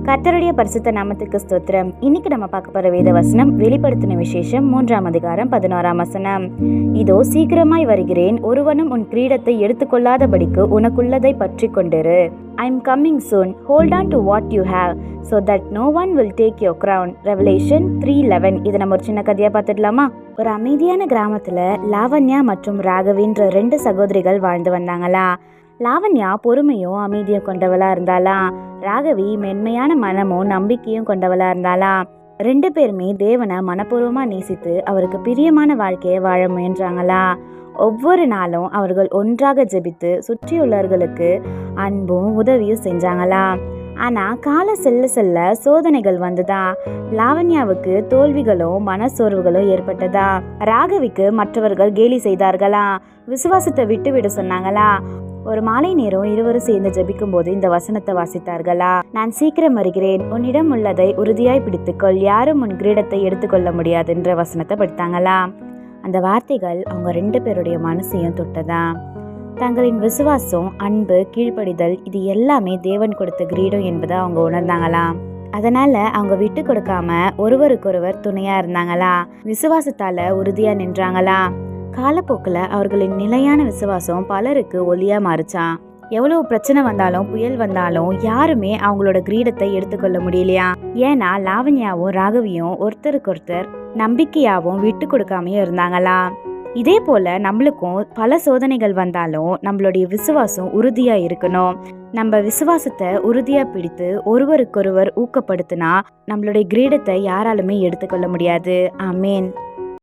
கர்த்தருடைய பரிசுத்த நாமத்துக்கு ஸ்தோத்திரம். இன்னைக்கு நம்ம பார்க்க போற வேத வசனம் வெளிப்படுத்தின விசேஷம் 3ஆம் அதிகாரம் 11ஆம் வசனம். இதோ சீக்கிரமாய் வருகிறேன், ஒருவனும் உன் கிரீடத்தை எடுத்துக்கொள்ளாதபடிக்கு உனக்குள்ளதை பற்றி கொண்டிரு. I am coming soon. Hold on to what you have so that no one will take your crown. Revelation 3:11. இதை நம்ம ஒரு சின்ன கதையா பார்த்துடலாமா? ஒரு அமைதியான கிராமத்துல லாவண்யா மற்றும் ராகவின்ற 2 சகோதரிகள் வாழ்ந்து வந்தாங்களா. லாவண்யா பொறுமையும் அமைதியும் கொண்டவளா இருந்தாலாம். ராகவி மென்மையான மனமும் நம்பிக்கையும் கொண்டவளா இருந்தாலாம். 2 பேருமே தேவனை மனப்பூர்வமா நேசித்து அவருக்கு பிரியமான வாழ்க்கையை வாழ முயன்றாங்களா. ஒவ்வொரு நாளும் அவர்கள் ஒன்றாக ஜெபித்து சுற்றியுள்ளவர்களுக்கு அன்பும் உதவியும் செஞ்சாங்களா. ஆனா கால செல்ல செல்ல சோதனைகள் வந்துதா. லாவண்யாவுக்கு தோல்விகளும் மனசோர்வுகளும் ஏற்பட்டதா. ராகவிக்கு மற்றவர்கள் கேலி செய்தார்களா. விசுவாசத்தை விட்டுவிட சொன்னாங்களா. ஒரு மாலை நேரம் இருவரும் சேர்ந்து ஜெபிக்கும் போது இந்த வசனத்தை வாசித்தார்களா. நான் சீக்கிரம் வருகிறேன், உன்னிடம் உள்ளதை உறுதியாய் பிடித்துக்கொள், யாரும் உன் கிரீடத்தை எடுத்துக்கொள்ள முடியாது என்ற வசனத்தை படித்தாங்களா. அந்த வார்த்தைகள் அவங்க 2 பேருடைய மனசையும் தொட்டதா. தங்களின் விசுவாசம், அன்பு, கீழ்ப்படிதல் இது எல்லாமே தேவன் கொடுத்த கிரீடம் என்பதை அவங்க உணர்ந்தாங்களாம். அதனால அவங்க விட்டு கொடுக்காம ஒருவருக்கொருவர் துணையா இருந்தாங்களா. விசுவாசத்தால உறுதியா நின்றாங்களா. காலப்போக்கில் அவர்களின் நிலையான விசுவாசம் பலருக்கு ஒளியா மாறுச்சான். எவ்வளவு பிரச்சனை வந்தாலும் புயல் வந்தாலும் யாருமே அவங்களோட கிரீடத்தை எடுத்துக்கொள்ள முடியலையா. ஏன்னா லாவண்யாவும் ராகவியும் ஒருத்தருக்கொருத்தர் நம்பிக்கையாவும் விட்டு கொடுக்காமையும் இருந்தாங்களா. இதே போல நம்மளுக்கும் பல சோதனைகள் வந்தாலும் நம்மளுடைய விசுவாசம் உறுதியா இருக்கணும். நம்ம விசுவாசத்தை உறுதியா பிடித்து ஒருவருக்கொருவர் ஊக்கப்படுத்தினா நம்மளுடைய கிரீடத்தை யாராலுமே எடுத்துக்கொள்ள முடியாது. ஆமேன்.